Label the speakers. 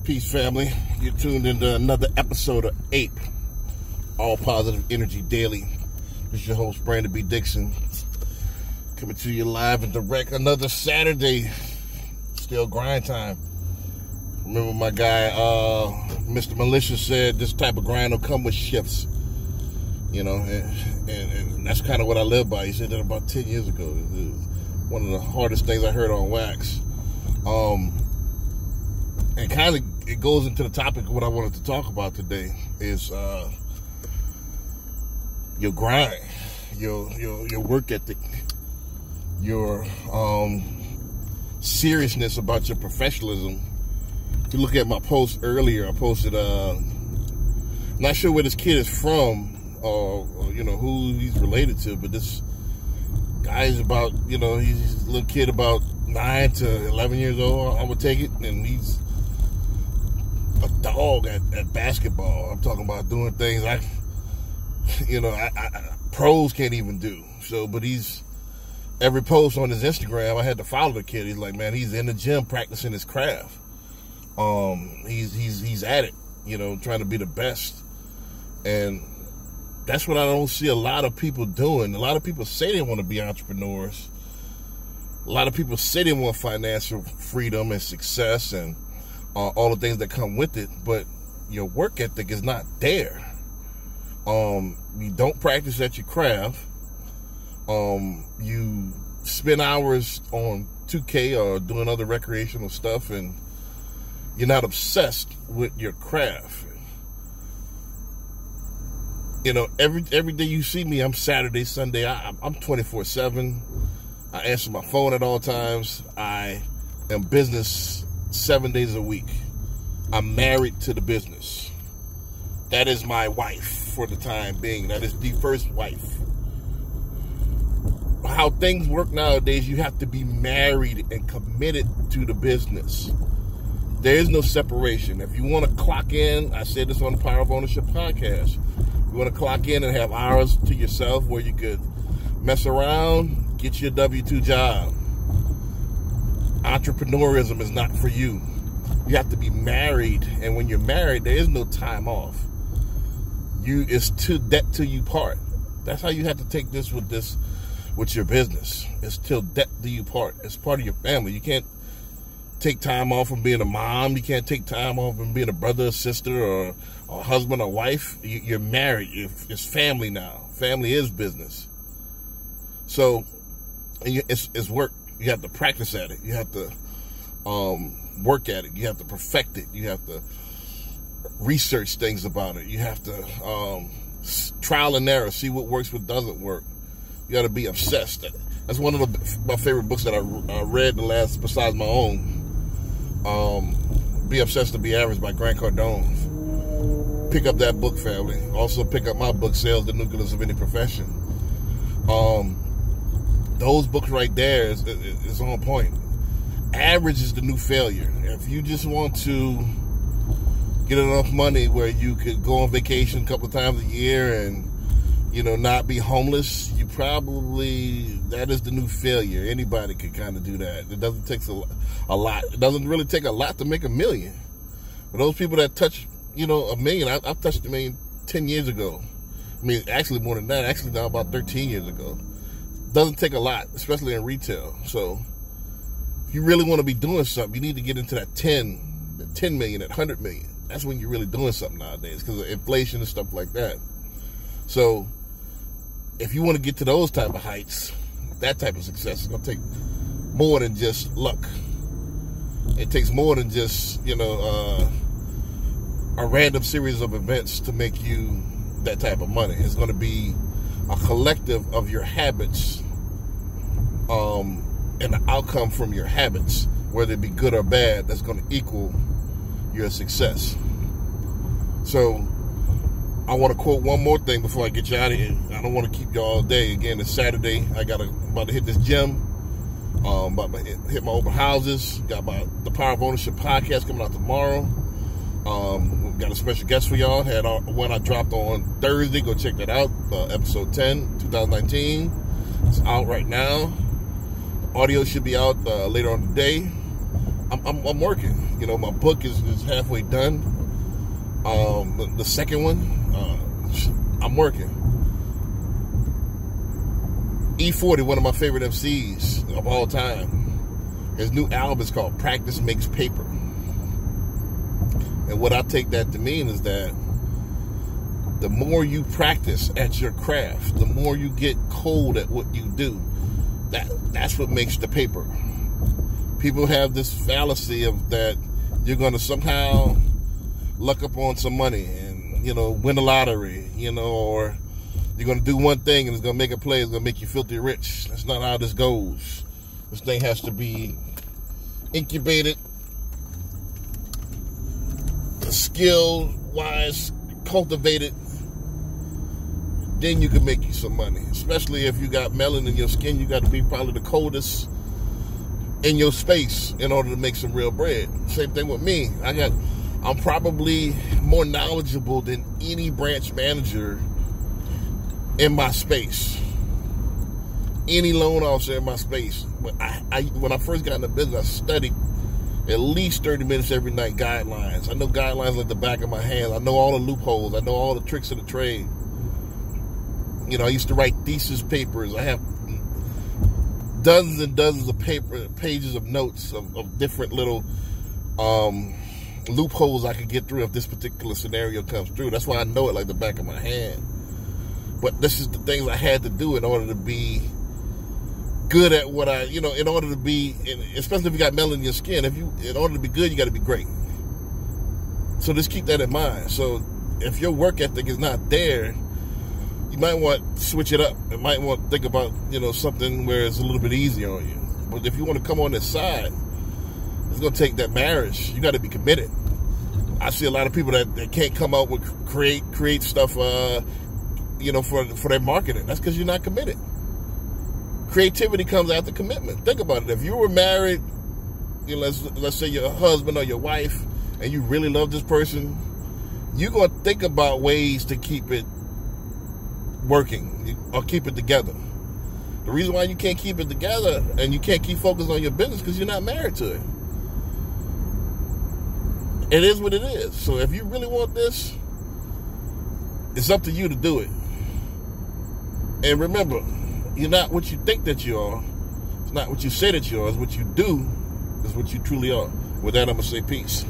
Speaker 1: Peace, family. You're tuned into another episode of A.P.E, All Positive Energy Daily. This is your host, Brandon B. Dixon, coming to you live and direct. Another Saturday, still grind time. Remember my guy, Mr. Militia, said this type of grind will come with shifts. You know, and that's kind of what I live by. He said that about 10 years ago. It was one of the hardest things I heard on wax. And kind of it goes into the topic of what I wanted to talk about today is your grind, your work ethic, your seriousness about your professionalism. If you look at my post earlier, I posted, not sure where this kid is from or you know, who he's related to, but this guy is about, you know, he's a little kid about 9 to 11 years old, I would take it, and he's a dog at basketball. I'm talking about doing things I pros can't even do. So, but he's, every post on his Instagram, I had to follow the kid. He's like, man, he's in the gym practicing his craft. He's at it, you know, trying to be the best. And that's what I don't see a lot of people doing. A lot of people say they want to be entrepreneurs. A lot of people say they want financial freedom and success and all the things that come with it, but your work ethic is not there. You don't practice at your craft. You spend hours on 2K or doing other recreational stuff, and you're not obsessed with your craft. You know, every day you see me, I'm Saturday, Sunday, I'm 24/7. I answer my phone at all times. I am business 7 days a week. I'm married to the business. That is my wife for the time being. That is the first wife. How things work nowadays, you have to be married and committed to the business. There is no separation. If you want to clock in, I said this on the Power of Ownership podcast, you want to clock in and have hours to yourself where you could mess around, get you a W-2 job. Entrepreneurism is not for you. You have to be married, and when you're married, there is no time off. It's till debt till you part. That's how you have to take this with your business. It's till debt till you part. It's part of your family. You can't take time off from being a mom. You can't take time off from being a brother or sister or a husband or wife. You're married. It's family now. Family is business. So it's work. You have to practice at it. You have to work at it. You have to perfect it. You have to research things about it. You have to trial and error, see what works, what doesn't work. You got to be obsessed. That's one of my favorite books that I read the last, besides my own. Be Obsessed to Be Average by Grant Cardone. Pick up that book, family. Also pick up my book, Sales, the Nucleus of Any Profession. Those books right there is on point. Average is the new failure. If you just want to get enough money where you could go on vacation a couple of times a year and, you know, not be homeless, you probably, that is the new failure. Anybody could kind of do that. It doesn't take a lot. It doesn't really take a lot to make $1 million. But those people that touch, you know, $1 million, I've touched $1 million 10 years ago. I mean, actually more than that. Actually now about 13 years ago. Doesn't take a lot, especially in retail. So if you really want to be doing something, you need to get into that 10 million, that 100 million. That's when you're really doing something nowadays because of inflation and stuff like that. So if you want to get to those type of heights, that type of success is going to take more than just luck. It takes more than just, you know, a random series of events to make you that type of money. It's going to be a collective of your habits, and the outcome from your habits, whether it be good or bad, that's going to equal your success. So I want to quote one more thing before I get you out of here. I don't want to keep you all day. Again, it's Saturday. About to hit this gym. About to hit my open houses. Got the Power of Ownership podcast coming out tomorrow. We've got a special guest for y'all. Had one I dropped on Thursday. Go check that out. Episode 10, 2019. It's out right now. Audio should be out later on today. I'm working. You know, my book is halfway done. The second one, I'm working. E40, one of my favorite MCs of all time, his new album is called Practice Makes Paper. And what I take that to mean is that the more you practice at your craft, the more you get cold at what you do, that's what makes the paper. People have this fallacy of that you're going to somehow luck up on some money and, you know, win the lottery, you know, or you're going to do one thing and it's going to make a play, it's going to make you filthy rich. That's not how this goes. This thing has to be incubated, skill-wise, cultivated. Then you can make you some money. Especially if you got melanin in your skin, you got to be probably the coldest in your space in order to make some real bread. Same thing with me. I'm probably more knowledgeable than any branch manager in my space, any loan officer in my space. But when I first got in the business, I studied at least 30 minutes every night guidelines. I know guidelines like the back of my hand. I know all the loopholes. I know all the tricks of the trade. You know, I used to write thesis papers. I have dozens and dozens of pages of notes of different little loopholes I could get through if this particular scenario comes through. That's why I know it like the back of my hand. But this is the things I had to do in order to be good at what in order to be, especially if you got melanin in your skin, in order to be good, you got to be great. So just keep that in mind. So if your work ethic is not there, you might want to switch it up. You might want to think about, something where it's a little bit easier on you. But if you want to come on this side, it's going to take that marriage. You got to be committed. I see a lot of people that can't come out with create stuff, for their marketing. That's because you're not committed. Creativity comes after commitment. Think about it. If you were married, let's say your husband or your wife, and you really love this person, you're going to think about ways to keep it working or keep it together. The reason why you can't keep it together and you can't keep focused on your business because you're not married to it. It is what it is. So if you really want this, it's up to you to do it. And remember, you're not what you think that you are. It's not what you say that you are. It's what you do is what you truly are. With that, I'm going to say peace.